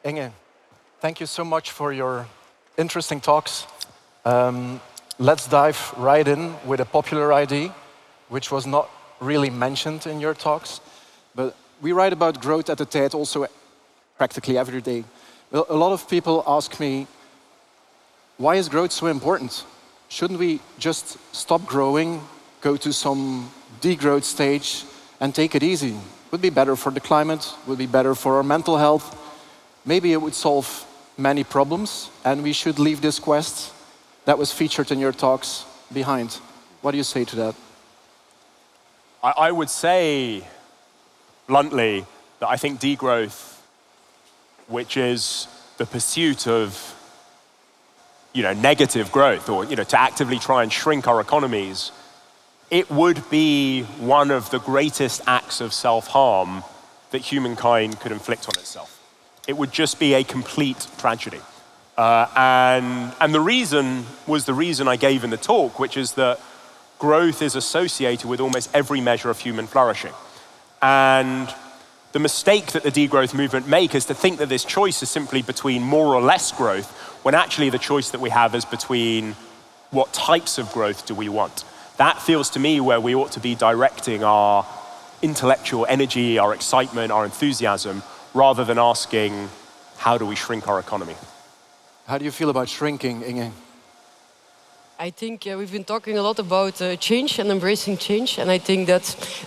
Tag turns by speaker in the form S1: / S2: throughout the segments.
S1: Inge, thank you so much for your interesting talks. Let's dive right in with a popular idea, which was not really mentioned in your talks. But we write about growth at the TED also practically every day. Well, a lot of people ask me, why is growth so important? Shouldn't we just stop growing, go to some degrowth stage and take it easy? Would be better for the climate, would be better for our mental health. Maybe it would solve many problems, and we should leave this quest that was featured in your talks behind. What do you say to that?
S2: I would say, bluntly, that I think degrowth, which is the pursuit of negative growth, or to actively try and shrink our economies, it would be one of the greatest acts of self-harm that humankind could inflict on itself. It would just be a complete tragedy. And the reason was the reason I gave in the talk, which is that growth is associated with almost every measure of human flourishing. And the mistake that the degrowth movement make is to think that this choice is simply between more or less growth, when actually the choice that we have is between what types of growth do we want. That feels to me where we ought to be directing our intellectual energy, our excitement, our enthusiasm, rather than asking, how do we shrink our economy?
S1: How do you feel about shrinking, Inge?
S3: I think we've been talking a lot about change and embracing change, and I think that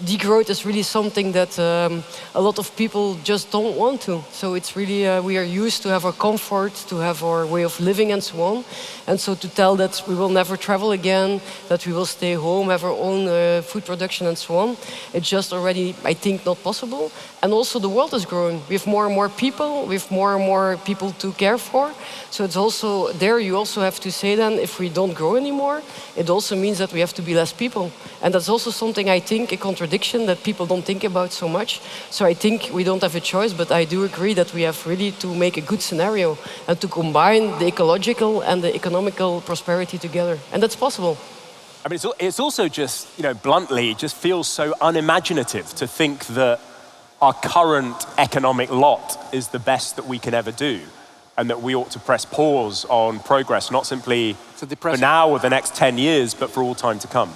S3: degrowth is really something that a lot of people just don't want to. So it's really, we are used to have our comfort, to have our way of living and so on. And so to tell that we will never travel again, that we will stay home, have our own food production and so on, it's just already, I think, not possible. And also the world is growing. We have more and more people, we have more and more people to care for. So it's also, there you also have to say then, if we don't grow anymore, it also means that we have to be less people. And that's also something, I think, a contradiction that people don't think about so much. So I think we don't have a choice, but I do agree that we have really to make a good scenario and to combine the ecological and the economical prosperity together. And that's possible.
S2: I mean, it's also just, bluntly, just feels so unimaginative to think that our current economic lot is the best that we can ever do, and that we ought to press pause on progress, not simply for now or the next 10 years, but for all time to come.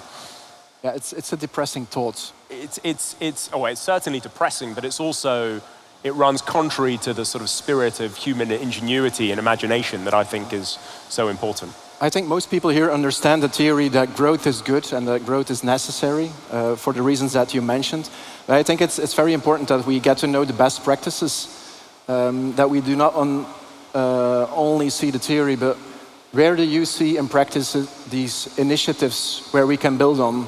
S1: Yeah, it's a depressing thought.
S2: It's certainly depressing, but it's also, it runs contrary to the sort of spirit of human ingenuity and imagination that I think is so important.
S1: I think most people here understand the theory that growth is good and that growth is necessary for the reasons that you mentioned. But I think it's very important that we get to know the best practices, that we do not only see the theory, but where do you see in practice these initiatives where we can build on,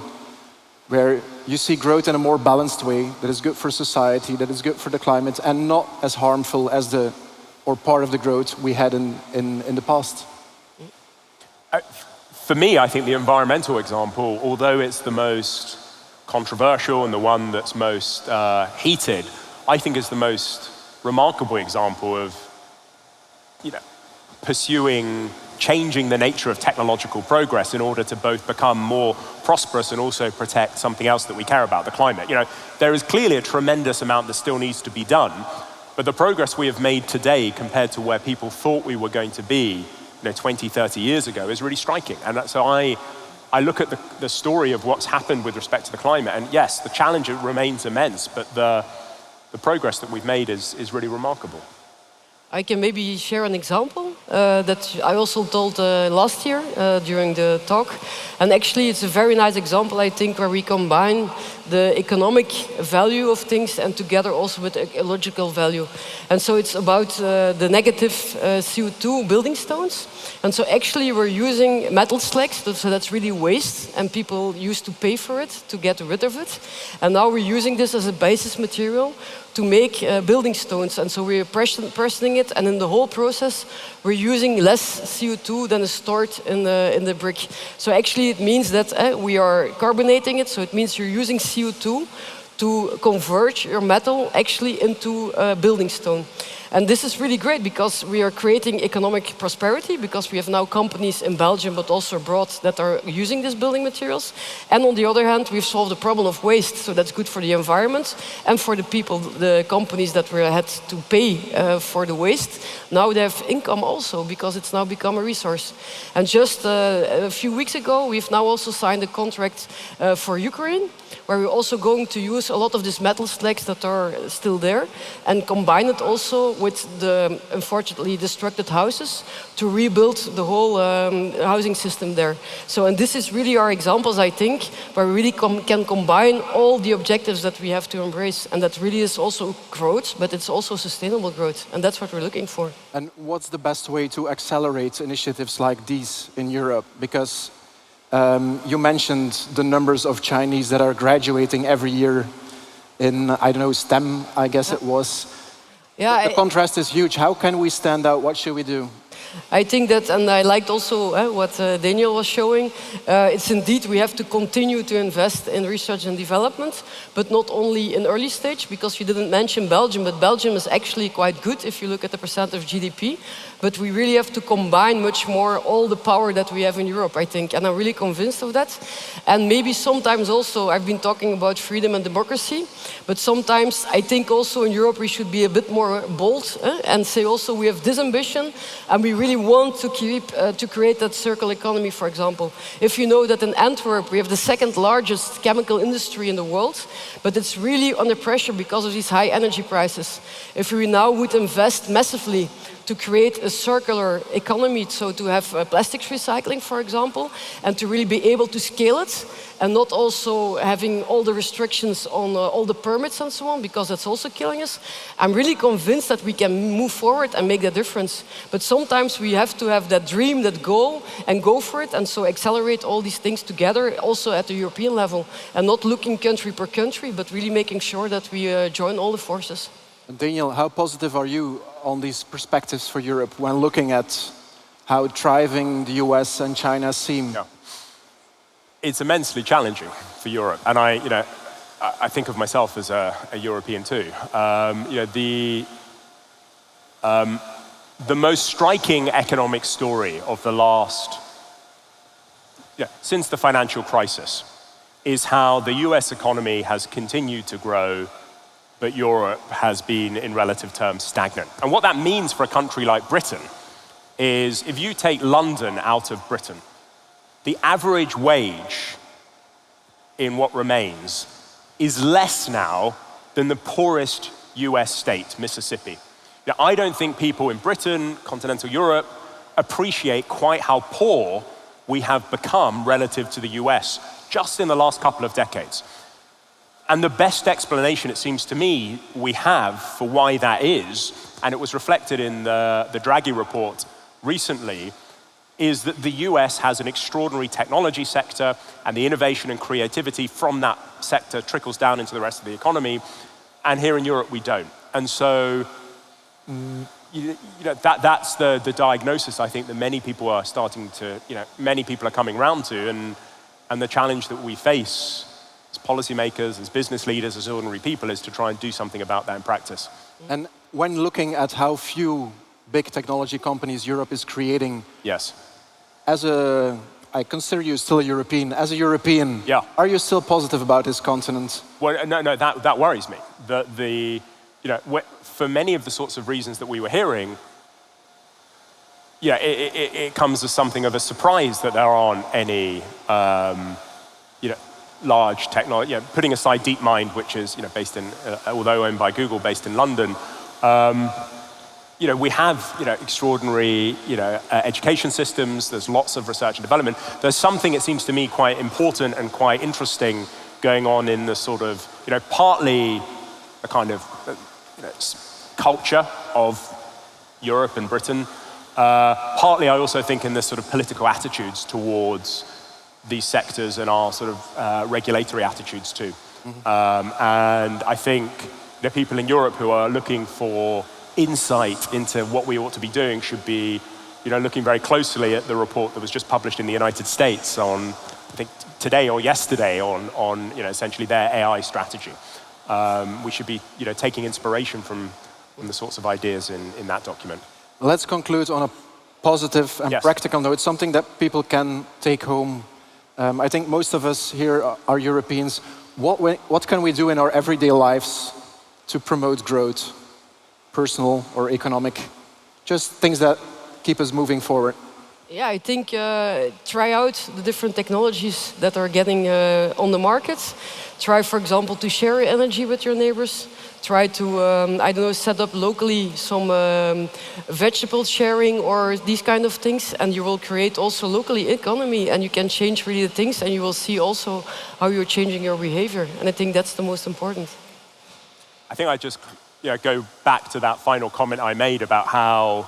S1: where you see growth in a more balanced way that is good for society, that is good for the climate, and not as harmful as part of the growth we had in the past?
S2: For me, I think the environmental example, although it's the most controversial and the one that's most heated, I think is the most remarkable example of pursuing, changing the nature of technological progress in order to both become more prosperous and also protect something else that we care about, the climate. There is clearly a tremendous amount that still needs to be done, but the progress we have made today compared to where people thought we were going to be 20, 30 years ago is really striking. And so I look at the story of what's happened with respect to the climate, and yes, the challenge remains immense, but the progress that we've made is really remarkable.
S3: I can maybe share an example that I also told last year during the talk. And actually it's a very nice example, I think, where we combine the economic value of things and together also with ecological value. And so it's about the negative CO2 building stones. And so actually we're using metal slags, so that's really waste, and people used to pay for it to get rid of it. And now we're using this as a basis material to make building stones. And so we're pressing it, and in the whole process we're using less CO2 than is stored in the brick. So actually it means that we are carbonating it, so it means you're using CO2 to convert your metal actually into building stone. And this is really great because we are creating economic prosperity because we have now companies in Belgium but also abroad that are using these building materials. And on the other hand, we've solved the problem of waste, so that's good for the environment and for the people, the companies that were had to pay for the waste. Now they have income also because it's now become a resource. And just a few weeks ago, we've now also signed a contract for Ukraine, where we're also going to use a lot of these metal slags that are still there and combine it also with the unfortunately destructed houses to rebuild the whole housing system there. So, and this is really our examples, I think, where we really can combine all the objectives that we have to embrace. And that really is also growth, but it's also sustainable growth. And that's what we're looking for.
S1: And what's the best way to accelerate initiatives like these in Europe? Because you mentioned the numbers of Chinese that are graduating every year in, I don't know, STEM, I guess it was.
S3: Yeah,
S1: the contrast is huge. How can we stand out? What should we do?
S3: I think that, and I liked also what Daniel was showing, it's indeed we have to continue to invest in research and development, but not only in early stage, because you didn't mention Belgium, but Belgium is actually quite good if you look at the percent of GDP. But we really have to combine much more all the power that we have in Europe, I think. And I'm really convinced of that. And maybe sometimes also, I've been talking about freedom and democracy, but sometimes I think also in Europe we should be a bit more bold and say also we have this ambition and we really want to create that circular economy, for example. If you know that in Antwerp we have the second largest chemical industry in the world, but it's really under pressure because of these high energy prices. If we now would invest massively to create a circular economy, so to have plastics recycling, for example, and to really be able to scale it, and not also having all the restrictions on all the permits and so on, because that's also killing us. I'm really convinced that we can move forward and make that difference. But sometimes we have to have that dream, that goal, and go for it, and so accelerate all these things together, also at the European level, and not looking country per country, but really making sure that we join all the forces.
S1: Daniel, how positive are you on these perspectives for Europe when looking at how thriving the US and China seem?
S2: Yeah. It's immensely challenging for Europe, and I think of myself as a European too. The most striking economic story of the last, since the financial crisis, is how the US economy has continued to grow, but Europe has been, in relative terms, stagnant. And what that means for a country like Britain is, if you take London out of Britain, the average wage in what remains is less now than the poorest US state, Mississippi. Now, I don't think people in Britain, continental Europe, appreciate quite how poor we have become relative to the US just in the last couple of decades. And the best explanation, it seems to me, we have for why that is, and it was reflected in the Draghi report recently, is that the US has an extraordinary technology sector, and the innovation and creativity from that sector trickles down into the rest of the economy, and here in Europe we don't. And so that's the diagnosis, I think, that many people are starting to, many people are coming round to, and the challenge that we face as policymakers, as business leaders, as ordinary people, is to try and do something about that in practice.
S1: And when looking at how few big technology companies Europe is creating,
S2: yes,
S1: I consider you still a European. As a European,
S2: yeah,
S1: are you still positive about this continent?
S2: Well, no, that worries me. For many of the sorts of reasons that we were hearing, it comes as something of a surprise that there aren't any, large technology. Putting aside DeepMind, which is based in, although owned by Google, based in London. We have extraordinary education systems. There's lots of research and development. There's something, it seems to me, quite important and quite interesting going on in the sort of partly a kind of culture of Europe and Britain. Partly, I also think, in the sort of political attitudes towards these sectors and our sort of regulatory attitudes too. Mm-hmm. And I think people in Europe who are looking for insight into what we ought to be doing should be, looking very closely at the report that was just published in the United States on, I think, today or yesterday on essentially their AI strategy. We should be, taking inspiration from the sorts of ideas in that document.
S1: Let's conclude on a positive and practical note, something that people can take home. I think most of us here are Europeans. What can we do in our everyday lives to promote growth, personal or economic? Just things that keep us moving forward.
S3: Yeah, I think try out the different technologies that are getting on the market. Try, for example, to share energy with your neighbors. Try to, I don't know, set up locally some vegetable sharing or these kind of things, and you will create also locally economy, and you can change really the things, and you will see also how you're changing your behavior. And I think that's the most important.
S2: I think I just go back to that final comment I made about how,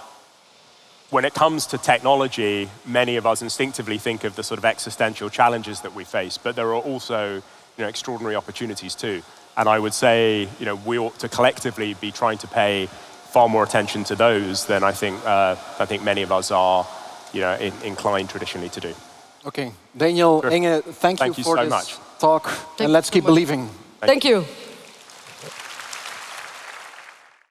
S2: when it comes to technology, many of us instinctively think of the sort of existential challenges that we face, but there are also extraordinary opportunities too. And I would say, we ought to collectively be trying to pay far more attention to those than I think many of us are, inclined traditionally to do.
S1: Okay, Daniel, Inge, thank you for
S2: so
S1: this
S2: much.
S1: talk, and let's keep believing.
S3: Thank you.